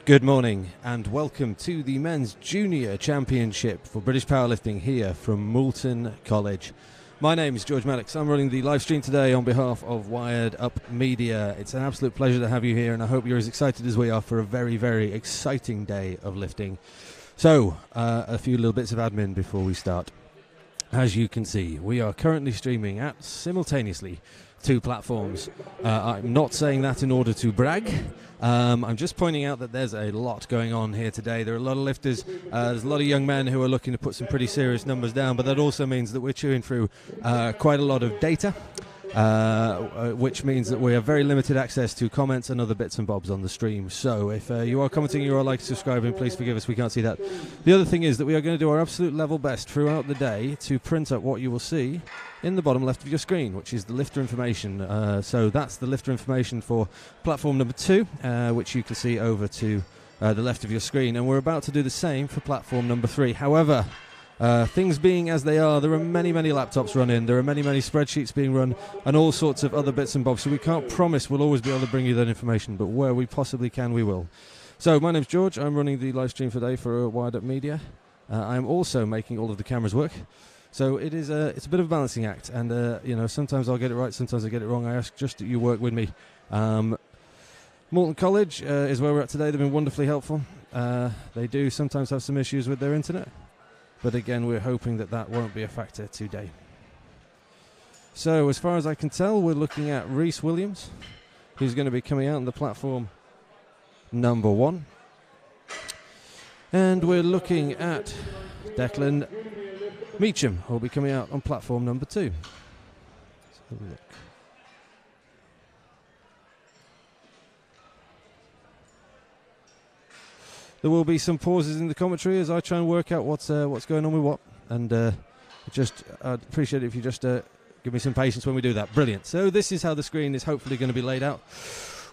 Good morning and welcome to the Men's Junior Championship for British Powerlifting here from Moulton College. My name is George Maddox. I'm running the live stream today on behalf of Wired Up Media. It's an absolute pleasure to have you here, and I hope you're as excited as we are for a very, very exciting day of lifting. So, a few little bits of admin before we start. As you can see, we are currently streaming at simultaneously 2 platforms. I'm not saying that in order to brag. I'm just pointing out that there's a lot going on here today. There are a lot of lifters. There's a lot of young men who are looking to put some pretty serious numbers down, but that also means that we're chewing through quite a lot of data, which means that we have very limited access to comments and other bits and bobs on the stream. So if you are commenting, you are liking, subscribing, please forgive us, we can't see that. The other thing is that we are going to do our absolute level best throughout the day to print up what you will see in the bottom left of your screen, which is the lifter information. So that's the lifter information for platform number 2, which you can see over to the left of your screen. And we're about to do the same for platform number 3. However, things being as they are, there are many, many laptops running, there are many, many spreadsheets being run, and all sorts of other bits and bobs. So we can't promise we'll always be able to bring you that information, but where we possibly can, we will. So my name's George. I'm running the live stream today for Wired Up Media. I'm also making all of the cameras work. So it's a bit of a balancing act, and you know, sometimes I'll get it right, sometimes I get it wrong. I ask just that you work with me. Moulton College is where we're at today. They've been wonderfully helpful. They do sometimes have some issues with their internet, but again, we're hoping that that won't be a factor today. So as far as I can tell, we're looking at Rhys Williams, who's going to be coming out on the platform number 1. And we're looking at Declan Meacham, who will be coming out on platform number 2. Let's have a look. There will be some pauses in the commentary as I try and work out what's going on with what, and I'd appreciate it if you just give me some patience when we do that. Brilliant. So this is how the screen is hopefully going to be laid out.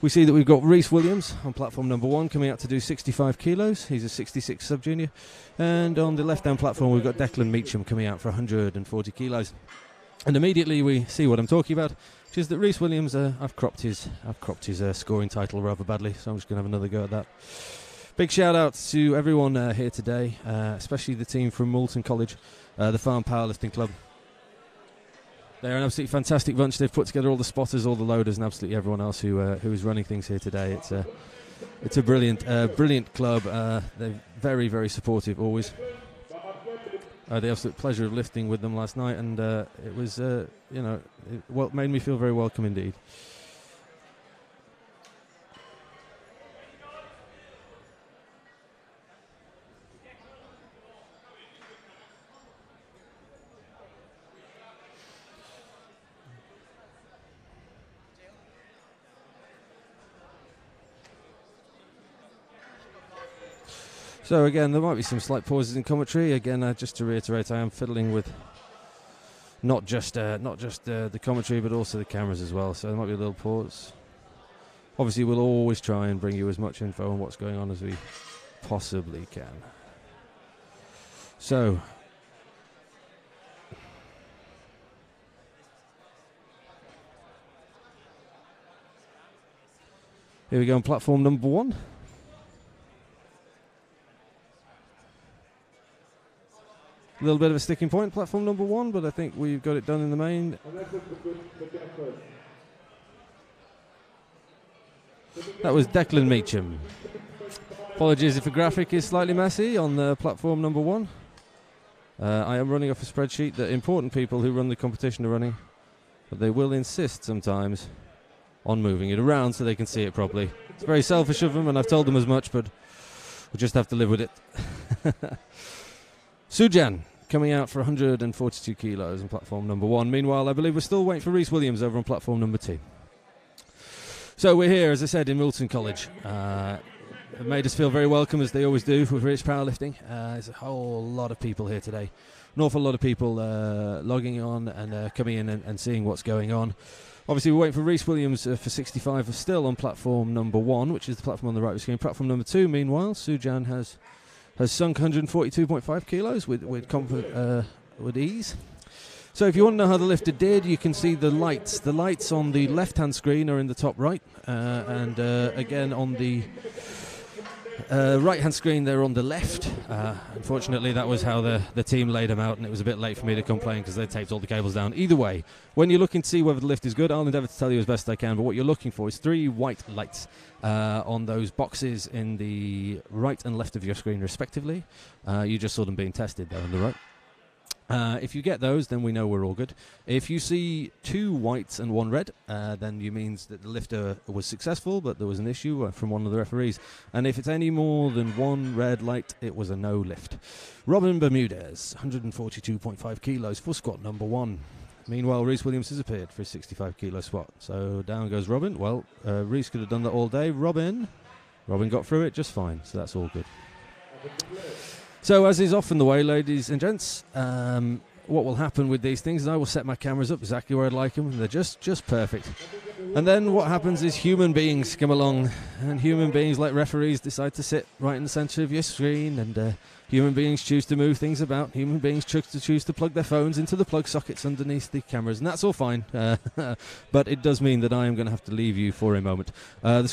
We see that we've got Rhys Williams on platform number 1 coming out to do 65 kilos. He's a 66 sub-junior. And on the left-hand platform, we've got Declan Meacham coming out for 140 kilos. And immediately we see what I'm talking about, which is that Rhys Williams, I've cropped his scoring title rather badly, so I'm just going to have another go at that. Big shout-out to everyone here today, especially the team from Moulton College, the Farm Powerlifting Club. They're an absolutely fantastic bunch. They've put together all the spotters, all the loaders, and absolutely everyone else who is running things here today. It's a brilliant club. They're very, very supportive always. I had the absolute pleasure of lifting with them last night, and it was it made me feel very welcome indeed. So again, there might be some slight pauses in commentary. Again, just to reiterate, I am fiddling with not just the commentary, but also the cameras as well. So there might be a little pause. Obviously, we'll always try and bring you as much info on what's going on as we possibly can. So here we go on platform number 1. A little bit of a sticking point, platform number 1, but I think we've got it done in the main. That was Declan Meacham. Apologies if the graphic is slightly messy on the platform number 1. I am running off a spreadsheet that important people who run the competition are running, but they will insist sometimes on moving it around so they can see it properly. It's very selfish of them, and I've told them as much, but we'll just have to live with it. Sujan coming out for 142 kilos on platform number 1. Meanwhile, I believe we're still waiting for Rhys Williams over on platform number 2. So we're here, as I said, in Moulton College. It made us feel very welcome, as they always do, with British Powerlifting. There's a whole lot of people here today. An awful lot of people logging on and coming in and seeing what's going on. Obviously, we're waiting for Rhys Williams for 65, still on platform number 1, which is the platform on the right of the screen. Platform number 2, meanwhile, Sujan has sunk 142.5 kilos with ease. So if you want to know how the lifter did, you can see the lights. The lights on the left-hand screen are in the top right, and again on the Right-hand screen, they're on the left. Unfortunately, that was how the team laid them out, and it was a bit late for me to complain because they taped all the cables down. Either way, when you're looking to see whether the lift is good, I'll endeavour to tell you as best I can, but what you're looking for is 3 white lights on those boxes in the right and left of your screen, respectively. You just saw them being tested there on the right. If you get those, then we know we're all good. If you see 2 whites and 1 red, then you means that the lifter was successful, but there was an issue from one of the referees. And if it's any more than 1 red light, it was a no lift. Robin Bermudez, 142.5 kilos for squat number 1. Meanwhile, Reese Williams has appeared for his 65 kilo squat. So down goes Robin. Well, Reese could have done that all day. Robin got through it just fine, so that's all good. So as is often the way, ladies and gents, what will happen with these things is I will set my cameras up exactly where I'd like them, and they're just perfect. And then what happens is human beings come along, and human beings, like referees, decide to sit right in the centre of your screen, and human beings choose to move things about. Human beings choose to plug their phones into the plug sockets underneath the cameras, and that's all fine. But it does mean that I am going to have to leave you for a moment. The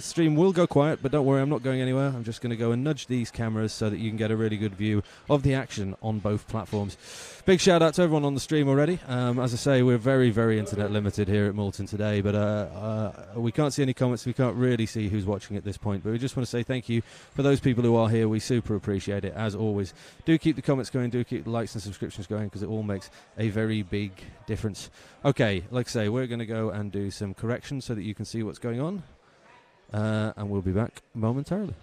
stream will go quiet, but don't worry, I'm not going anywhere. I'm just going to go and nudge these cameras so that you can get a really good view of the action on both platforms. Big shout out to everyone on the stream already. As I say, we're very, very internet limited here at Moulton today, but we can't see any comments. We can't really see who's watching at this point, but we just want to say thank you for those people who are here. We super appreciate it, as always. Do keep the comments going, do keep the likes and subscriptions going, because it all makes a very big difference. Okay, like I say, we're going to go and do some corrections so that you can see what's going on, and we'll be back momentarily.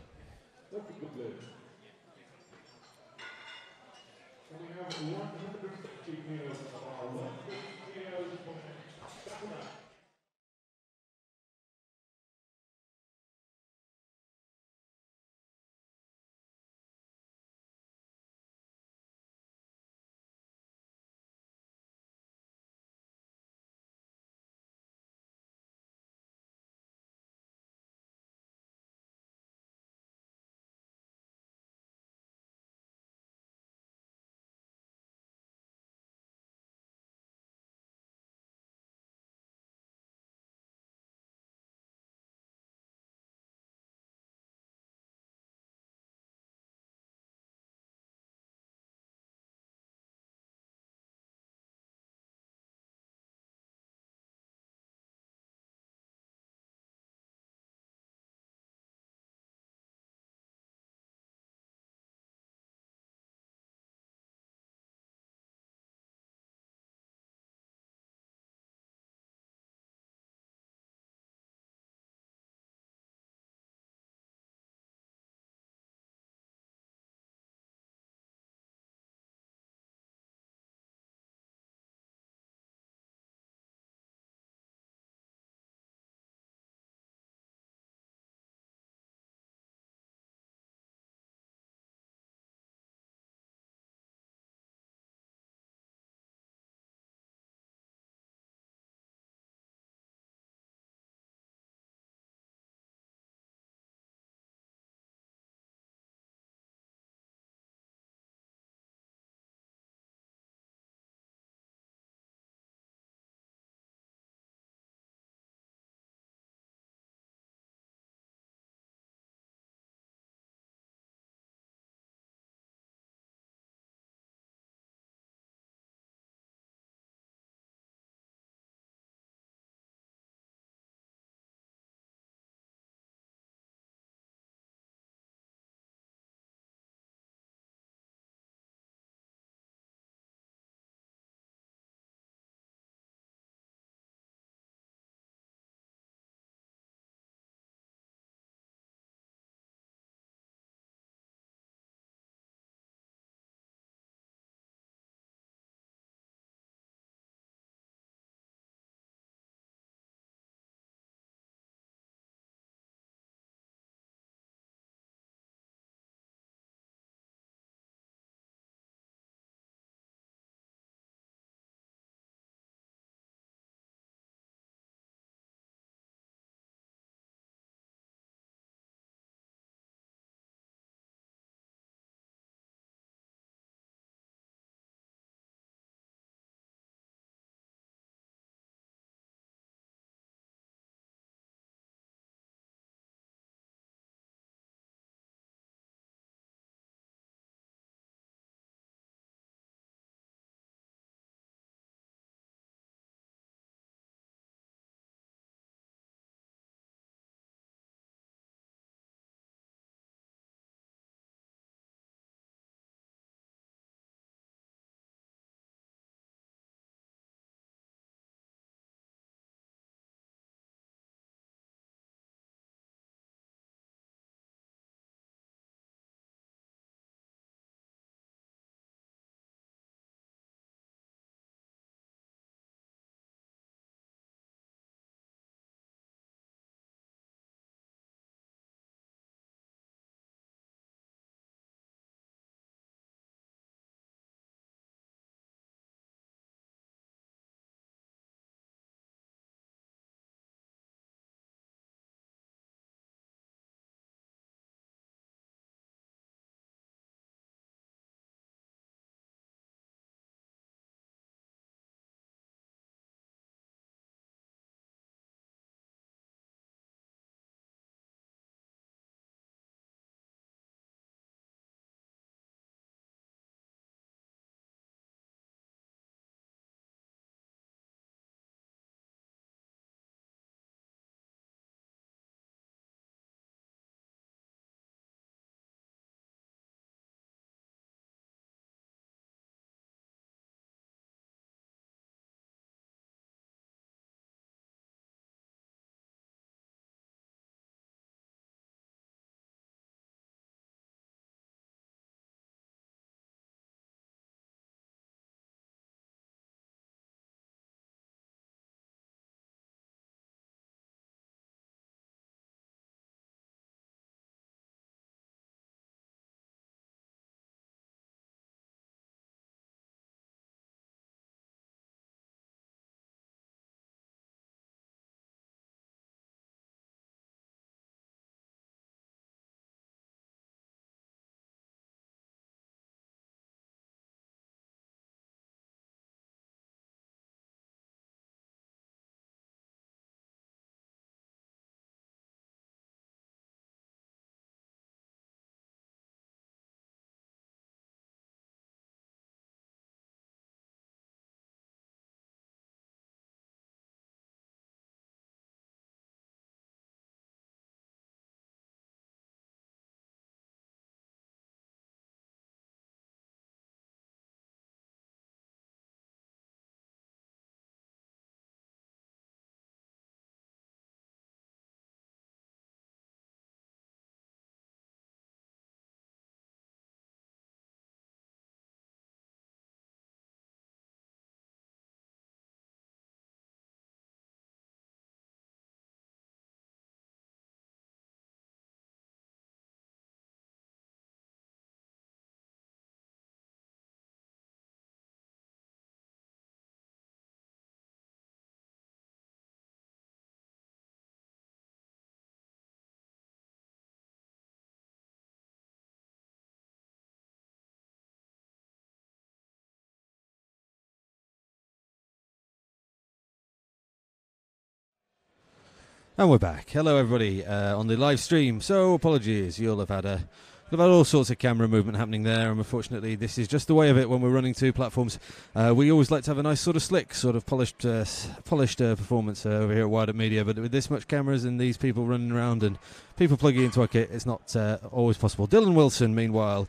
And we're back. Hello, everybody, on the live stream. So, apologies, you'll have had all sorts of camera movement happening there, and unfortunately, this is just the way of it when we're running two platforms. We always like to have a nice sort of slick, sort of polished performance over here at Wired Up Media, but with this much cameras and these people running around and people plugging into our kit, it's not always possible. Dylan Wilson, meanwhile,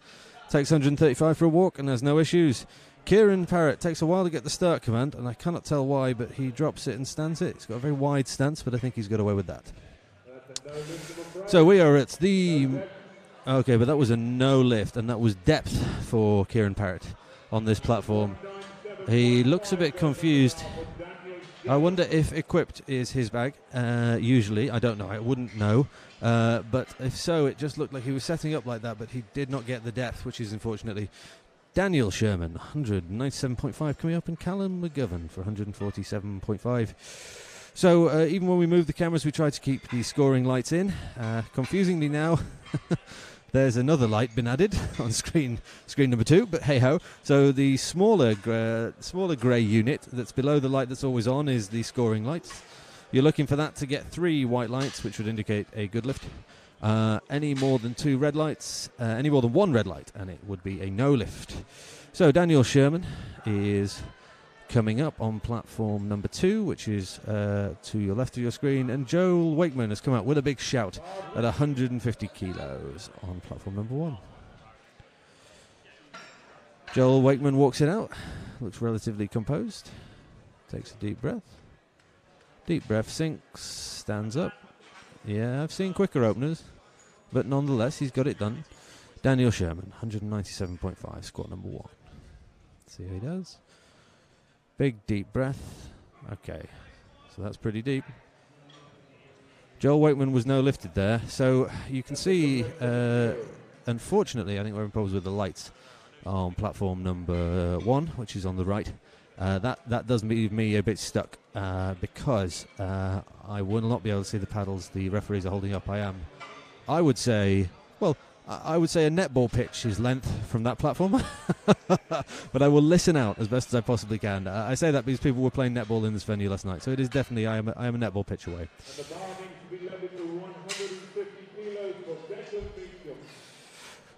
takes 135 for a walk and has no issues. Kieran Parrott takes a while to get the start command, and I cannot tell why, but he drops it and stands it. He's got a very wide stance, but I think he's got away with that. So we are at the... Okay, but that was a no lift, and that was depth for Kieran Parrott on this platform. He looks a bit confused. I wonder if equipped is his bag. Usually, I don't know. I wouldn't know. But if so, it just looked like he was setting up like that, but he did not get the depth, which is unfortunately... Daniel Sherman, 197.5 coming up, and Callum McGovern for 147.5. So even when we move the cameras, we try to keep the scoring lights in. Confusingly now, there's another light been added on screen number 2, but hey-ho. So the smaller grey unit that's below the light that's always on is the scoring light. You're looking for that to get 3 white lights, which would indicate a good lift. Any more than 2 red lights, any more than 1 red light, and it would be a no lift. So Daniel Sherman is coming up on platform number 2, which is to your left of your screen, and Joel Wakeman has come out with a big shout at 150 kilos on platform number 1. Joel Wakeman walks it out, looks relatively composed, takes a deep breath, sinks, stands up. Yeah, I've seen quicker openers, but nonetheless, he's got it done. Daniel Sherman, 197.5, squat number 1. Let's see how he does. Big, deep breath. Okay, so that's pretty deep. Joel Wakeman was no lifted there, so you can see, unfortunately, I think we're in problems with the lights on platform number 1, which is on the right. That does leave me a bit stuck because I will not be able to see the paddles the referees are holding up. I would say a netball pitch is length from that platform, but I will listen out as best as I possibly can. I say that because people were playing netball in this venue last night, so it is definitely I am a netball pitch away.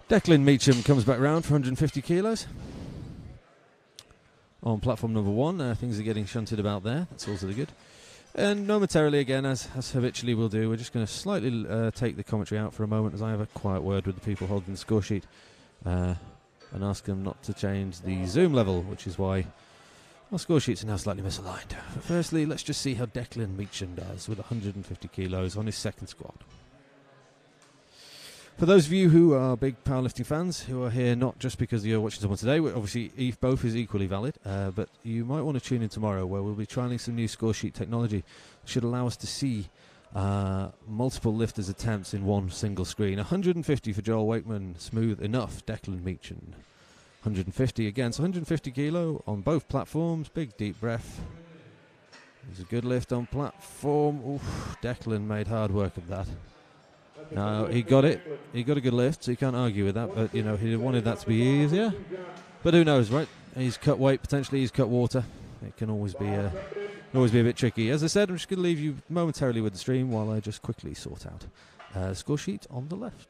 Declan Meacham comes back round for 150 kilos. On platform number 1, things are getting shunted about there. That's also good. And momentarily, again, as habitually we'll do, we're just going to slightly take the commentary out for a moment as I have a quiet word with the people holding the score sheet and ask them not to change the zoom level, which is why our score sheets are now slightly misaligned. But firstly, let's just see how Declan Meacham does with 150 kilos on his second squat. For those of you who are big powerlifting fans, who are here not just because you're watching someone today, obviously both is equally valid, but you might want to tune in tomorrow where we'll be trialling some new score sheet technology that should allow us to see multiple lifters' attempts in one single screen. 150 for Joel Wakeman, smooth enough. Declan Meacham, 150 again, so 150 kilo on both platforms. Big deep breath. There's a good lift on platform. Oof, Declan made hard work of that. No, he got it. He got a good lift, so you can't argue with that. But, he wanted that to be easier. But who knows, right? He's cut weight, potentially he's cut water. It can always be a bit tricky. As I said, I'm just going to leave you momentarily with the stream while I just quickly sort out score sheet on the left.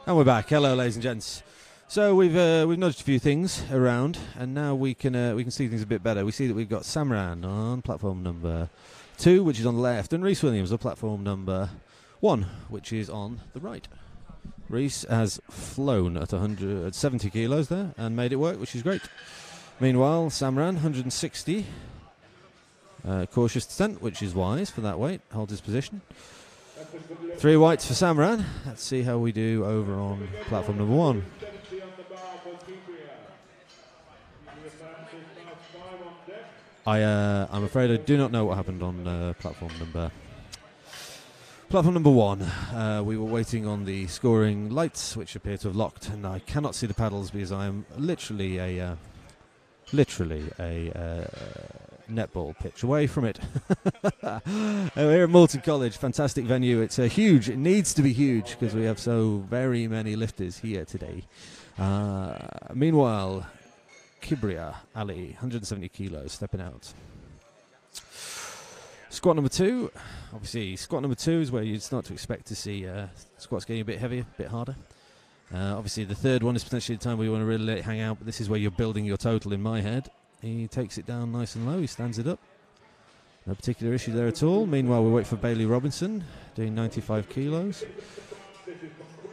And we're back. Hello, ladies and gents. So we've noticed a few things around, and now we can see things a bit better. We see that we've got Samran on platform number 2, which is on the left, and Rhys Williams on platform number 1, which is on the right. Rhys has flown at 170 kilos there and made it work, which is great. Meanwhile, Samran 160, cautious descent, which is wise for that weight. Holds his position. 3 whites for Samran. Let's see how we do over on platform number 1. I'm afraid I do not know what happened on platform number 1. We were waiting on the scoring lights, which appear to have locked, and I cannot see the paddles because I am literally a netball pitch away from it. We're here at Moulton College, fantastic venue. It's huge. It needs to be huge because we have so very many lifters here today. Meanwhile, Kibria Ali, 170 kilos, stepping out. Squat number 2. Obviously, squat number 2 is where you'd start to expect to see squats getting a bit heavier, a bit harder. Obviously, the third one is potentially the time where you want to really let it hang out, but this is where you're building your total in my head. He takes it down nice and low. He stands it up. No particular issue there at all. Meanwhile, we wait for Bailey Robinson, doing 95 kilos.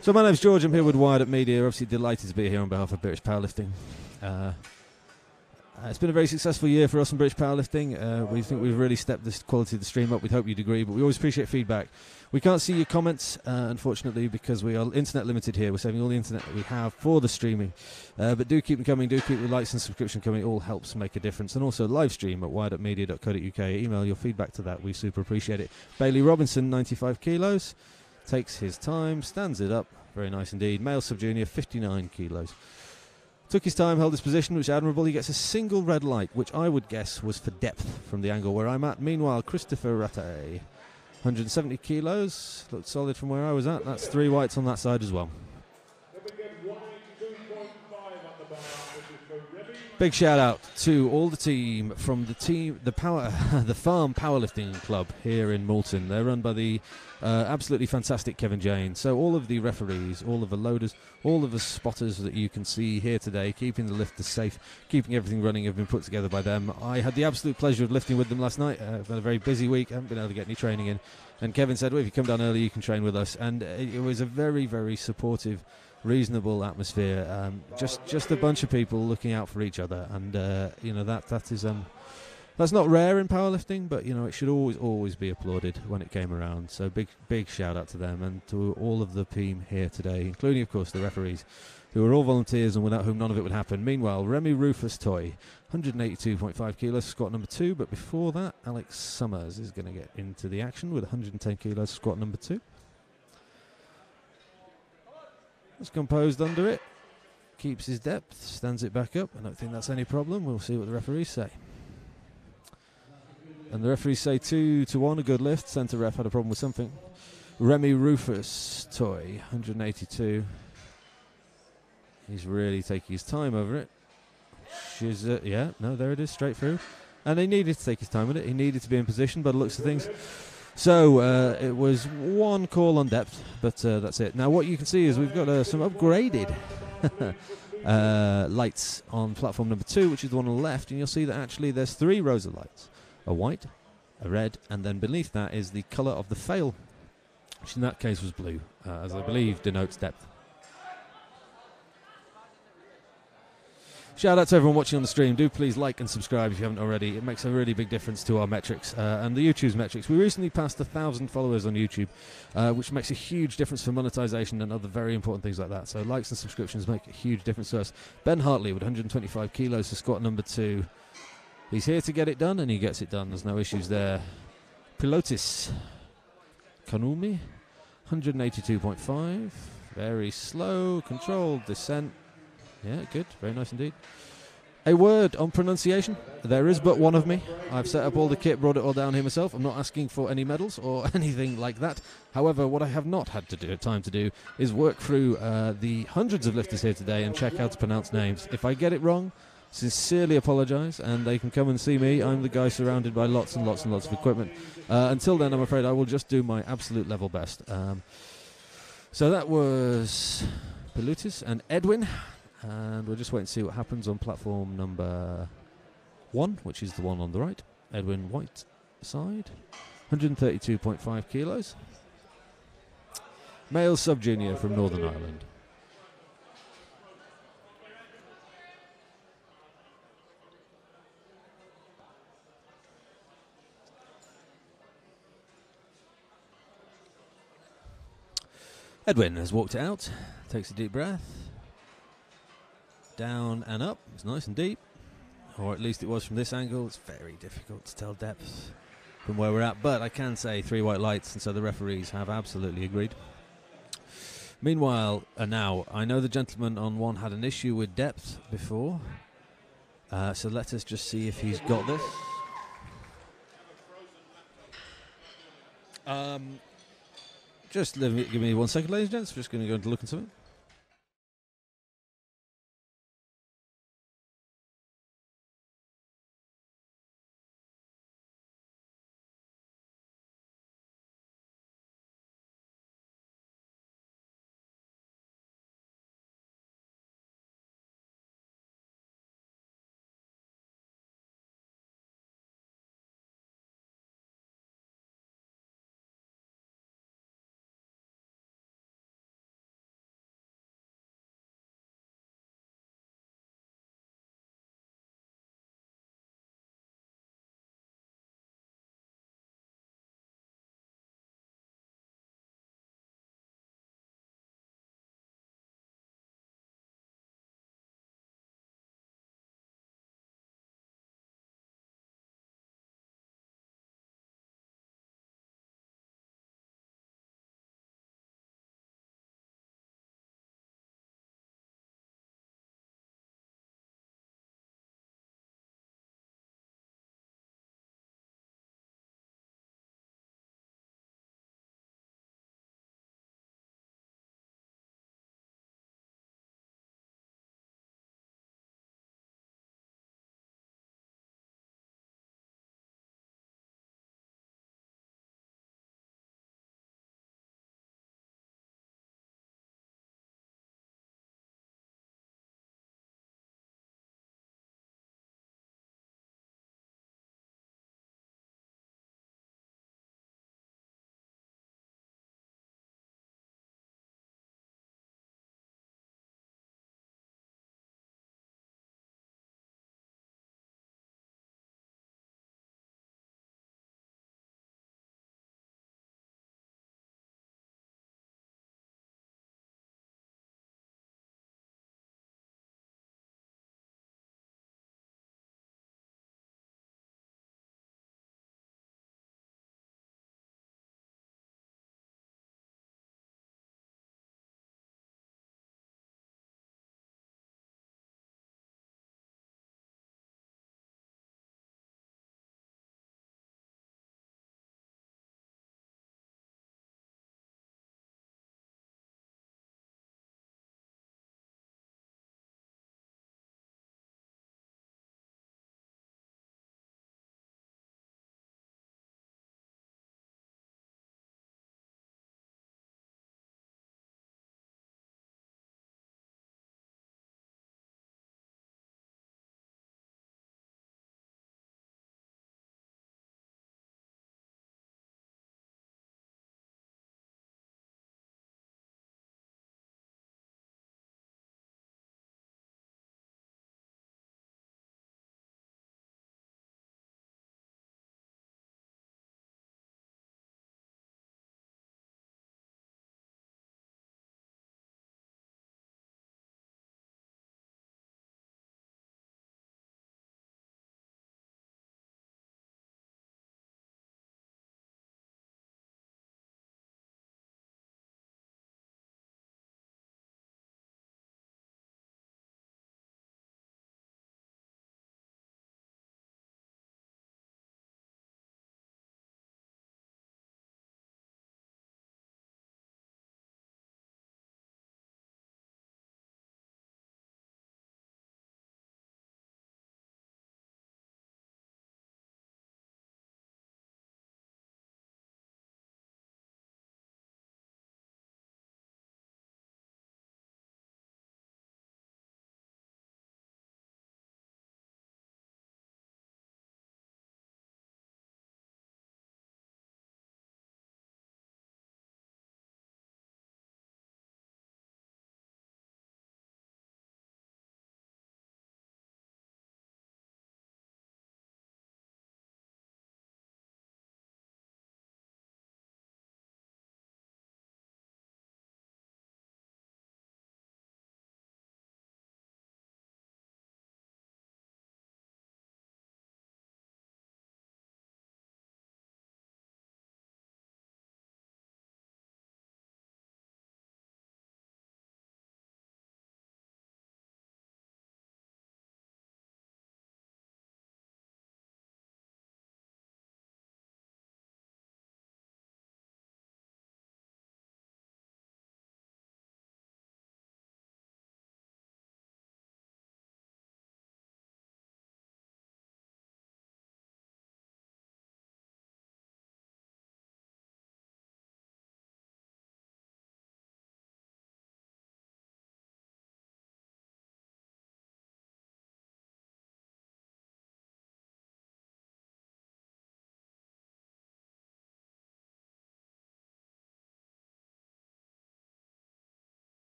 So my name's George. I'm here with Wired Up Media. Obviously delighted to be here on behalf of British Powerlifting. It's been a very successful year for us in British Powerlifting. We think we've really stepped the quality of the stream up. We hope you'd agree, but we always appreciate feedback. We can't see your comments, unfortunately, because we are internet limited here. We're saving all the internet that we have for the streaming. But do keep them coming. Do keep the likes and subscription coming. It all helps make a difference. And also live stream at wiredupmedia.co.uk. Email your feedback to that. We super appreciate it. Bailey Robinson, 95 kilos. Takes his time. Stands it up. Very nice indeed. Male sub-junior, 59 kilos. Took his time, held his position, which is admirable. He gets a single red light, which I would guess was for depth from the angle where I'm at. Meanwhile, Christopher Rattay, 170 kilos. Looked solid from where I was at. That's 3 whites on that side as well. Big shout out to all the team from the Farm Powerlifting Club here in Moulton. They're run by the absolutely fantastic Kevin Jane. So all of the referees, all of the loaders, all of the spotters that you can see here today, keeping the lifters safe, keeping everything running, have been put together by them. I had the absolute pleasure of lifting with them last night. I've had a very busy week. I haven't been able to get any training in. And Kevin said, well, if you come down early, you can train with us. And it was a very, very supportive, reasonable atmosphere. Just a bunch of people looking out for each other. And, that is... That's not rare in powerlifting, but it should always be applauded when it came around. So big shout out to them and to all of the team here today, including of course the referees, who are all volunteers and without whom none of it would happen. Meanwhile, Remy Rufus Toy, 182.5 kilos, squat number 2. But before that, Alex Summers is going to get into the action with 110 kilos, squat number 2. He's composed under it, keeps his depth, stands it back up. I don't think that's any problem. We'll see what the referees say. And the referees say 2-1, a good lift. Centre ref had a problem with something. Remy Rufus Toy, 182. He's really taking his time over it. There it is, straight through. And he needed to take his time with it. He needed to be in position by the looks of things. So it was 1 call on depth, but that's it. Now what you can see is we've got some upgraded lights on platform number 2, which is the one on the left. And you'll see that actually there's 3 rows of lights. A white, a red, and then beneath that is the colour of the fail, which in that case was blue, as I believe denotes depth. Shout out to everyone watching on the stream. Do please like and subscribe if you haven't already. It makes a really big difference to our metrics and the YouTube's metrics. We recently passed 1,000 followers on YouTube, which makes a huge difference for monetization and other very important things like that. So likes and subscriptions make a huge difference to us. Ben Hartley with 125 kilos for squat number 2. He's here to get it done, and he gets it done. There's no issues there. Pilotis Kanumi, 182.5. Very slow, controlled descent. Yeah, good. Very nice indeed. A word on pronunciation. There is but one of me. I've set up all the kit, brought it all down here myself. I'm not asking for any medals or anything like that. However, what I have not had time to do is work through the hundreds of lifters here today and check how to pronounce names. If I get it wrong, sincerely apologise, and they can come and see me. I'm the guy surrounded by lots and lots and lots of equipment. Until then, I'm afraid I will just do my absolute level best. So that was Pelutis and Edwin, and we'll just wait and see what happens on platform number 1, which is the one on the right. Edwin White side, 132.5 kilos. Male sub-junior from Northern Ireland. Edwin has walked it out, takes a deep breath. Down and up, it's nice and deep. Or at least it was from this angle. It's very difficult to tell depth from where we're at, but I can say 3 white lights, and so the referees have absolutely agreed. Meanwhile, now, I know the gentleman on 1 had an issue with depth before, so let us just see if he's got this. Just give me 1 second, ladies and gents. I'm just going to go and look into something.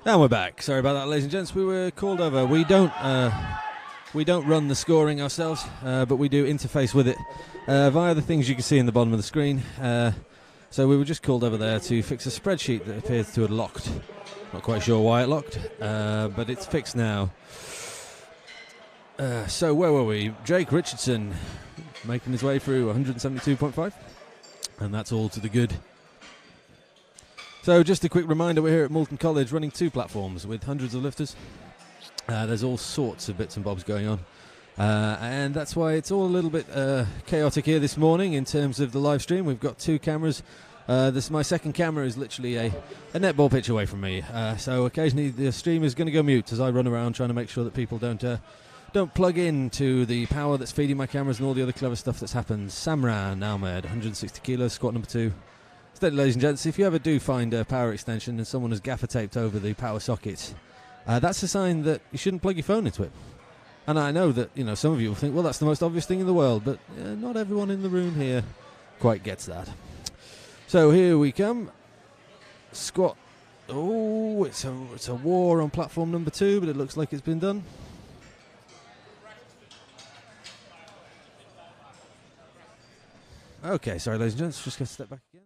And we're back. Sorry about that, ladies and gents. We were called over. We don't run the scoring ourselves, but we do interface with it via the things you can see in the bottom of the screen. So we were just called over there to fix a spreadsheet that appears to have locked. Not quite sure why it locked, but it's fixed now. So where were we? Jake Richardson making his way through 172.5, and that's all to the good. So just a quick reminder, we're here at Moulton College running 2 platforms with hundreds of lifters. There's all sorts of bits and bobs going on. And that's why it's all a little bit chaotic here this morning in terms of the live stream. We've got 2 cameras. My second camera is literally a netball pitch away from me. So occasionally the stream is going to go mute as I run around trying to make sure that people don't plug into the power that's feeding my cameras and all the other clever stuff that's happened. Samran Ahmed, 160 kilos, squat number 2. Steady, ladies and gents, if you ever do find a power extension and someone has gaffer taped over the power sockets, that's a sign that you shouldn't plug your phone into it. And I know that some of you will think, well, that's the most obvious thing in the world, but not everyone in the room here quite gets that. So here we come. Squat. Oh, it's a war on platform number 2, but it looks like it's been done. Okay, sorry, ladies and gents, just going to step back again.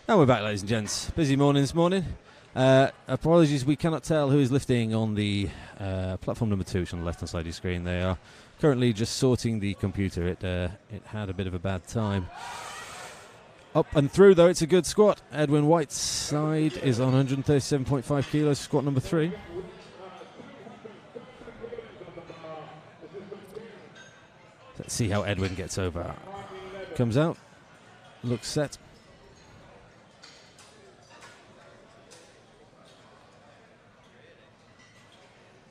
And we're back, ladies and gents. Busy morning this morning. Apologies, we cannot tell who is lifting on the platform number 2, which is on the left-hand side of your screen. They are currently just sorting the computer. It had a bit of a bad time. Up and through, though, it's a good squat. Edwin White's side is on 137.5 kilos, squat number 3. Let's see how Edwin gets over. Comes out, looks set.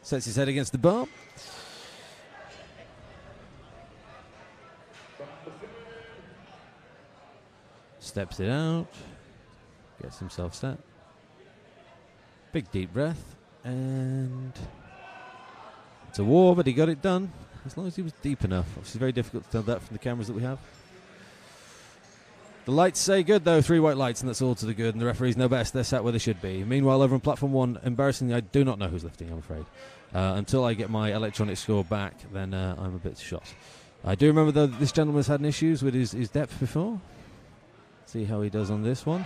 Sets his head against the bar. Steps it out. Gets himself set. Big deep breath. And it's a war, but he got it done. As long as he was deep enough. Obviously very difficult to tell that from the cameras that we have. The lights say good, though. 3 white lights, and that's all to the good. And the referees know best. They're sat where they should be. Meanwhile, over on platform 1, embarrassingly, I do not know who's lifting, I'm afraid. Until I get my electronic score back, then I'm a bit shot. I do remember, though, that this gentleman's had issues with his depth before. See how he does on this one.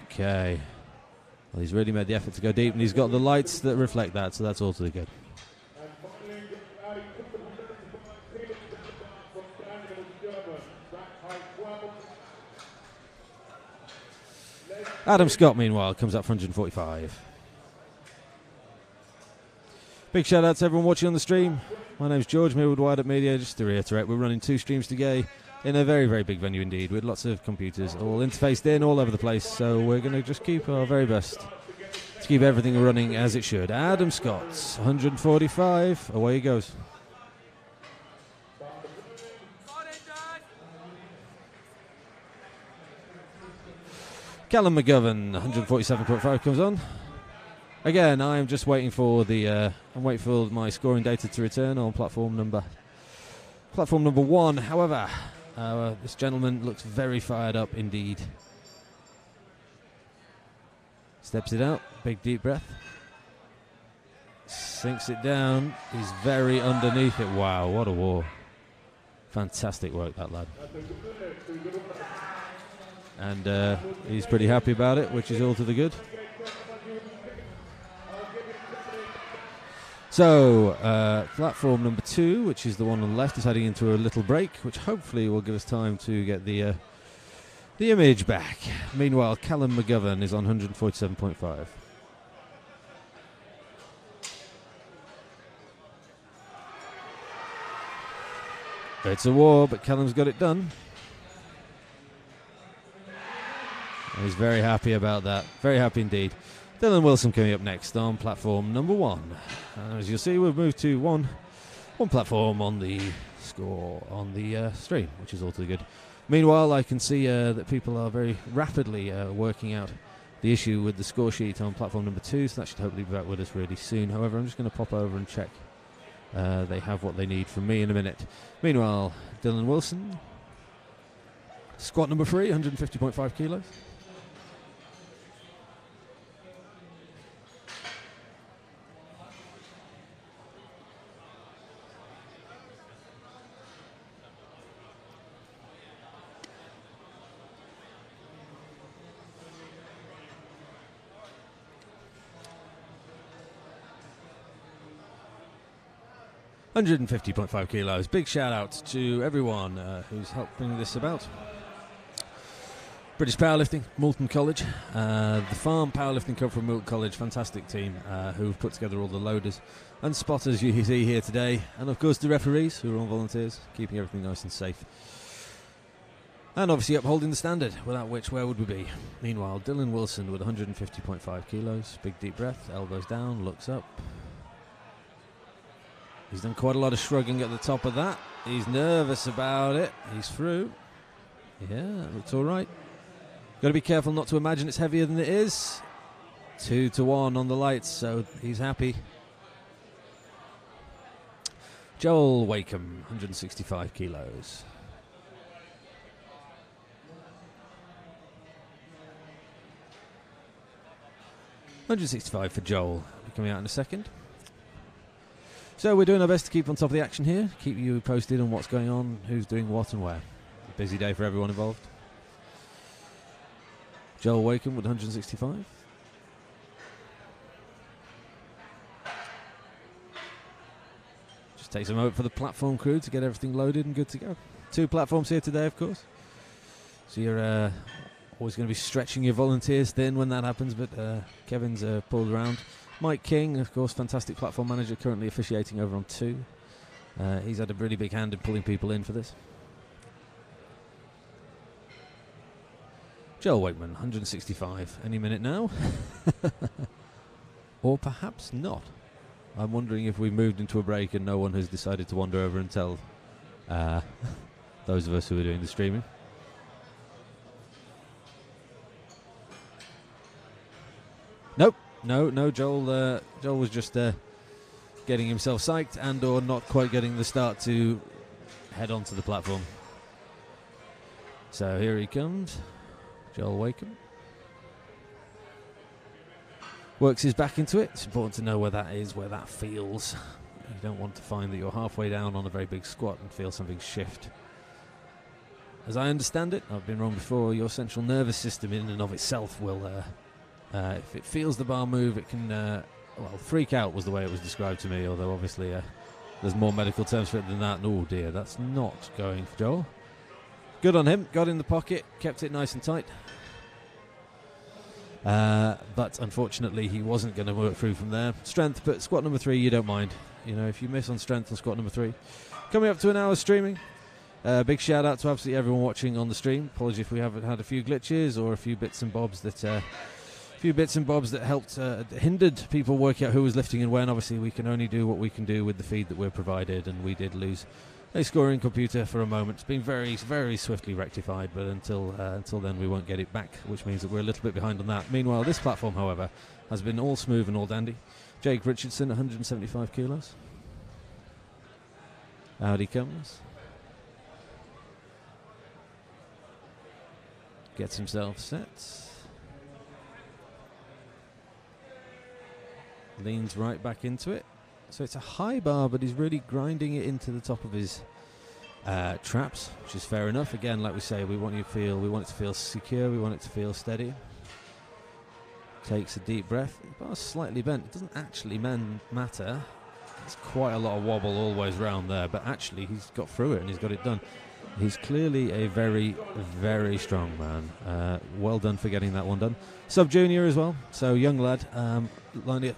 Okay. Well, he's really made the effort to go deep, and he's got the lights that reflect that, so that's all to the good. Adam Scott, meanwhile, comes up for 145. Big shout out to everyone watching on the stream. My name's George, Millwood Wired Up Media. Just to reiterate, we're running 2 streams today in a very, very big venue indeed, with lots of computers all interfaced in all over the place. So we're going to just keep our very best to keep everything running as it should. Adam Scott, 145. Away he goes. Callum McGovern, 147.5 comes on. Again, I'm just waiting for my scoring data to return on platform number 1. However, this gentleman looks very fired up indeed. Steps it out, big deep breath. Sinks it down. He's very underneath it. Wow, what a war. Fantastic work, that lad. And he's pretty happy about it, which is all to the good. So, platform number 2, which is the one on the left, is heading into a little break, which hopefully will give us time to get the image back. Meanwhile, Callum McGovern is on 147.5. It's a war, but Callum's got it done. And he's very happy about that. Very happy indeed. Dylan Wilson coming up next on platform number 1. As you'll see, we've moved to one platform on the score on the stream, which is all too good. Meanwhile, I can see that people are very rapidly working out the issue with the score sheet on platform number 2, so that should hopefully be back with us really soon. However, I'm just going to pop over and check they have what they need from me in a minute. Meanwhile, Dylan Wilson, squat number 3, 150.5 kilos. $150.5 kilos. Big shout out to everyone who's helped bring this about. British Powerlifting, Moulton College. The Farm Powerlifting Club from Moulton College, fantastic team who've put together all the loaders and spotters you see here today. And of course the referees, who are all volunteers, keeping everything nice and safe. And obviously upholding the standard, without which where would we be? Meanwhile, Dylan Wilson with 150.5 kilos. Big deep breath, elbows down, looks up. He's done quite a lot of shrugging at the top of that. He's nervous about it. He's through. Yeah, that looks all right. Got to be careful not to imagine it's heavier than it is. 2-1 on the lights, so he's happy. Joel Wakeham, 165 kilos. $165 for Joel. Coming out in a second. So we're doing our best to keep on top of the action here, keep you posted on what's going on, who's doing what and where. A busy day for everyone involved. Joel Wakeham with 165. Just takes a moment for the platform crew to get everything loaded and good to go. 2 platforms here today, of course. So you're always going to be stretching your volunteers thin when that happens, but Kevin's pulled around. Mike King, of course, fantastic platform manager, currently officiating over on 2. He's had a really big hand in pulling people in for this. Joel Wakeman, 165, any minute now. Or perhaps not. I'm wondering if we moved into a break and no one has decided to wander over and tell those of us who are doing the streaming. Nope, no, Joel was just getting himself psyched and or not quite getting the start to head onto the platform. So here he comes. Joel Wakeham works his back into it. It's important to know where that is, where that feels. You don't want to find that you're halfway down on a very big squat and feel something shift. As I understand it, I've been wrong before, your central nervous system in and of itself will, if it feels the bar move, it can, freak out was the way it was described to me, although obviously there's more medical terms for it than that. Oh dear, that's not going for Joel. Good on him, got in the pocket, kept it nice and tight. But unfortunately he wasn't going to work through from there. Strength, but squat number 3 you don't mind. You know, if you miss on strength on squat number 3. Coming up to an hour streaming. Big shout out to absolutely everyone watching on the stream. Apologies if we haven't had a few glitches or a few bits and bobs that helped hindered people working out who was lifting and when. Obviously we can only do what we can do with the feed that we're provided, and we did lose a scoring computer for a moment. It's been very, very swiftly rectified, but until then we won't get it back, which means that we're a little bit behind on that. Meanwhile, this platform, however, has been all smooth and all dandy. Jake Richardson, 175 kilos. Out he comes. Gets himself set. Leans right back into it. So it's a high bar, but he's really grinding it into the top of his traps, which is fair enough. Again, like we say, we want it to feel secure, we want it to feel steady. Takes a deep breath. The bar's slightly bent. It doesn't actually matter. There's quite a lot of wobble always round there, but actually he's got through it and he's got it done. He's clearly a very, very strong man. Well done for getting that one done. Sub-junior as well, so young lad.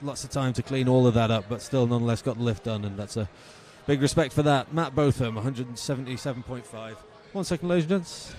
Lots of time to clean all of that up, but still nonetheless got the lift done, and that's a big respect for that. Matt Botham, 177.5. 1 second, ladies and gents.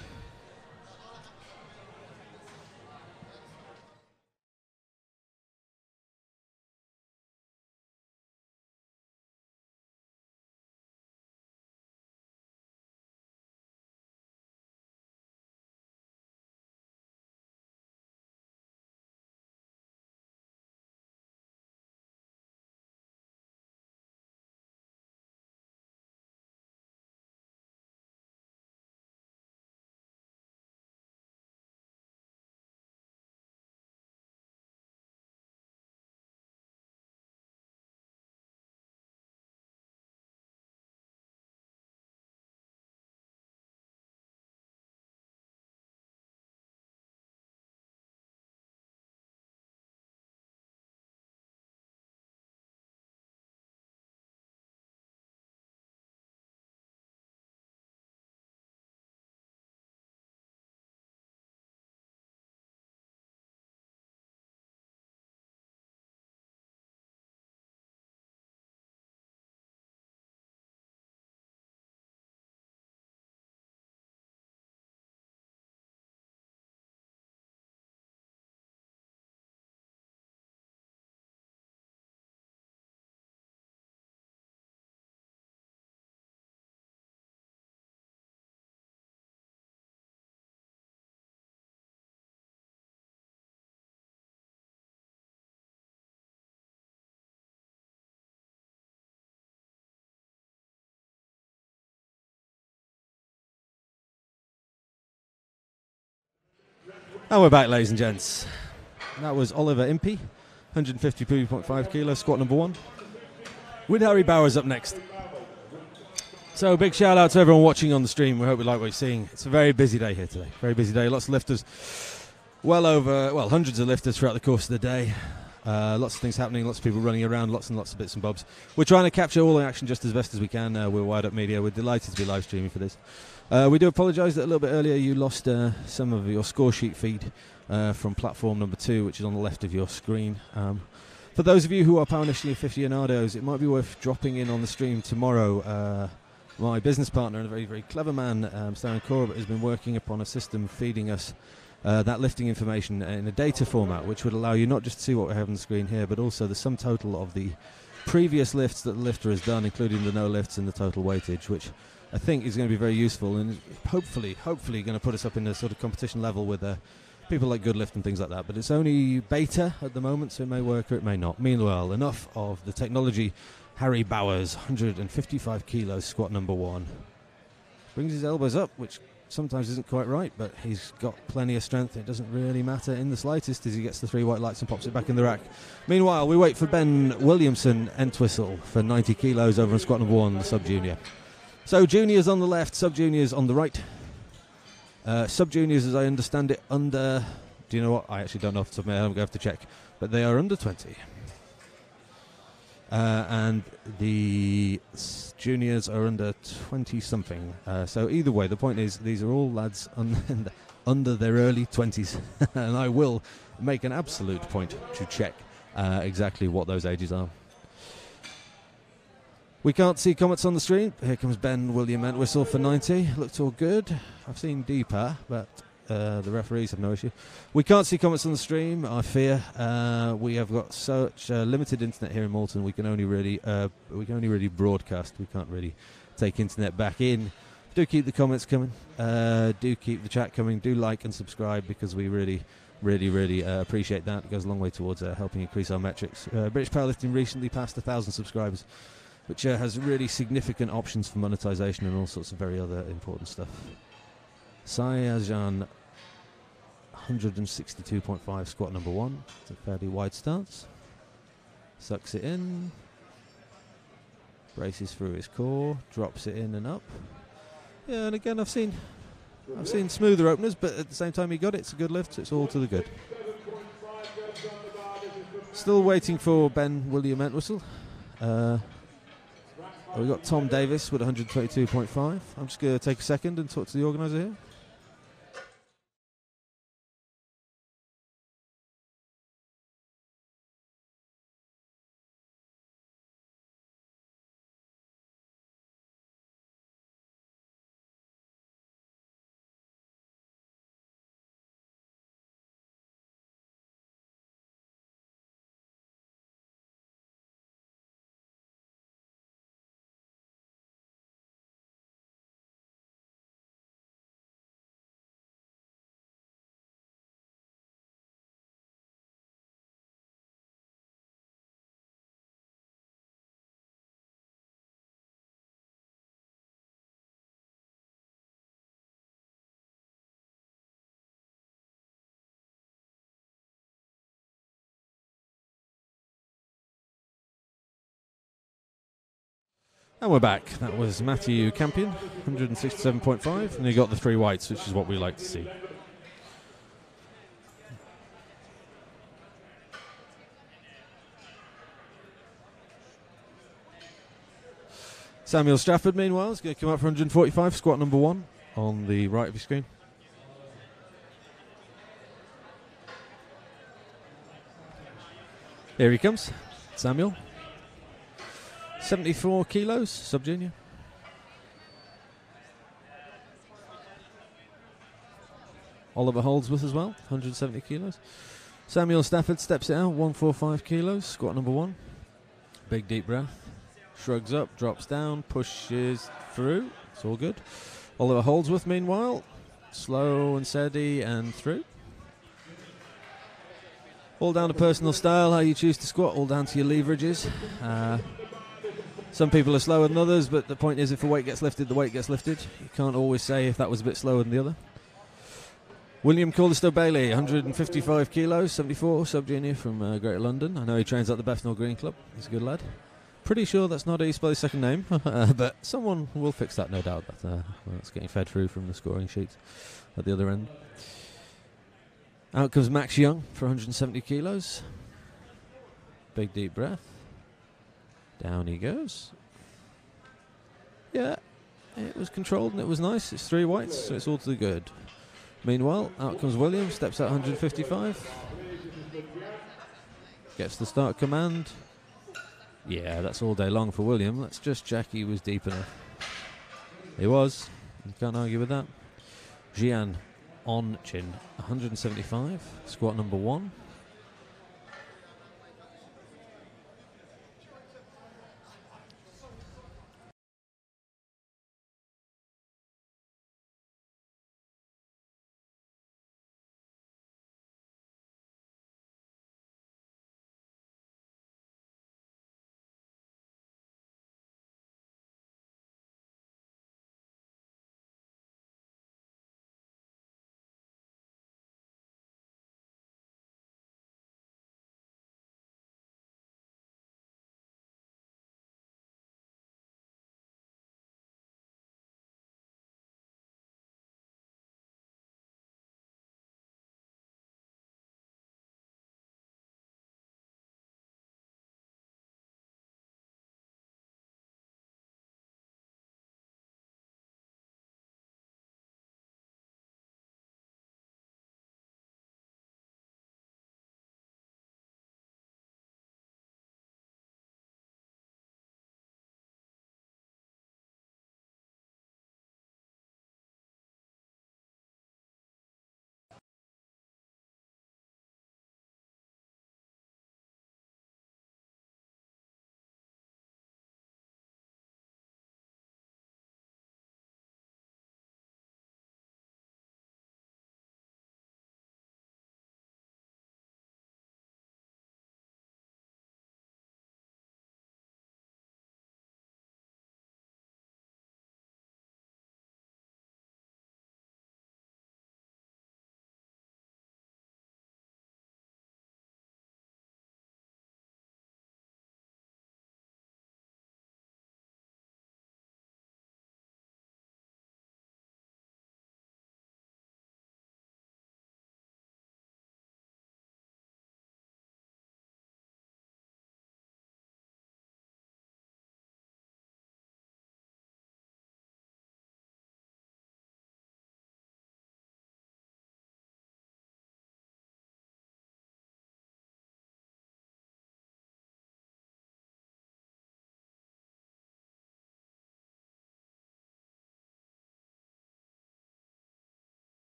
And we're back, ladies and gents. That was Oliver Impey, 152.5 kilos, squat number 1. With Harry Bowers up next. So big shout out to everyone watching on the stream. We hope you like what you're seeing. It's a very busy day here today. Very busy day. Lots of lifters hundreds of lifters throughout the course of the day. Lots of things happening, lots of people running around, lots and lots of bits and bobs. We're trying to capture all the action just as best as we can. We're Wired Up Media. We're delighted to be live streaming for this. We do apologise that a little bit earlier you lost some of your score sheet feed from platform number 2, which is on the left of your screen. For those of you who are powerlifting aficionados, it might be worth dropping in on the stream tomorrow. My business partner and a very, very clever man, Stan Corbett, has been working upon a system feeding us that lifting information in a data format, which would allow you not just to see what we have on the screen here, but also the sum total of the previous lifts that the lifter has done, including the no lifts and the total weightage, which I think is going to be very useful and hopefully going to put us up in a sort of competition level with people like Goodlift and things like that. But it's only beta at the moment, so it may work or it may not. Meanwhile, enough of the technology. Harry Bowers, 155 kilos, squat number 1. Brings his elbows up, which sometimes isn't quite right, but he's got plenty of strength. It doesn't really matter in the slightest as he gets the 3 white lights and pops it back in the rack. Meanwhile, we wait for Ben Williamson, Entwistle, for 90 kilos over on squat number 1, the sub-junior. So juniors on the left, sub-juniors on the right. Sub-juniors, as I understand it, under... Do you know what? I actually don't know off the top of my head. I'm going to have to check. But they are under 20. And the juniors are under 20-something. So either way, the point is these are all lads under their early 20s. And I will make an absolute point to check exactly what those ages are. We can't see comments on the stream. Here comes Ben William Entwistle for 90. Looks all good. I've seen deeper, but the referees have no issue. We can't see comments on the stream, I fear. We have got such limited internet here in Moulton. We can only really broadcast. We can't really take internet back in. Do keep the comments coming. Do keep the chat coming. Do like and subscribe, because we really appreciate that. It goes a long way towards helping increase our metrics. British Powerlifting recently passed 1,000 subscribers, which has really significant options for monetization and all sorts of very other important stuff. Sayajan, 162.5, squat number 1. It's a fairly wide stance. Sucks it in. Braces through his core. Drops it in and up. Yeah, and again, I've seen smoother openers, but at the same time he got it. It's a good lift, so it's all to the good. Still waiting for Ben William Entwistle. We've got Tom Davis with 122.5. I'm just going to take a second and talk to the organiser here. And we're back. That was Matthew Campion, 167.5, and he got the 3 whites, which is what we like to see. Samuel Strafford, meanwhile, is going to come up for 145, squat number 1 on the right of your screen. Here he comes, Samuel. 74 kilos, sub-junior. Oliver Holdsworth as well, 170 kilos. Samuel Stafford steps it out, 145 kilos, squat number 1. Big deep breath. Shrugs up, drops down, pushes through. It's all good. Oliver Holdsworth, meanwhile, slow and steady and through. All down to personal style, how you choose to squat, all down to your leverages. Some people are slower than others, but the point is if a weight gets lifted, the weight gets lifted. You can't always say if that was a bit slower than the other. William Callister Bailey, 155 kilos, 74, sub-junior from Greater London. I know he trains at the Bethnal Green Club. He's a good lad. Pretty sure that's not how you spell his second name, but someone will fix that, no doubt. That's getting fed through from the scoring sheet at the other end. Out comes Max Young for 170 kilos. Big deep breath. Down he goes. Yeah, it was controlled and it was nice. It's 3 whites, so it's all to the good. Meanwhile, out comes William, steps out 155. Gets the start command. Yeah, that's all day long for William. That's just check he was deep enough. He was. You can't argue with that. Jian on chin, 175, squat number 1.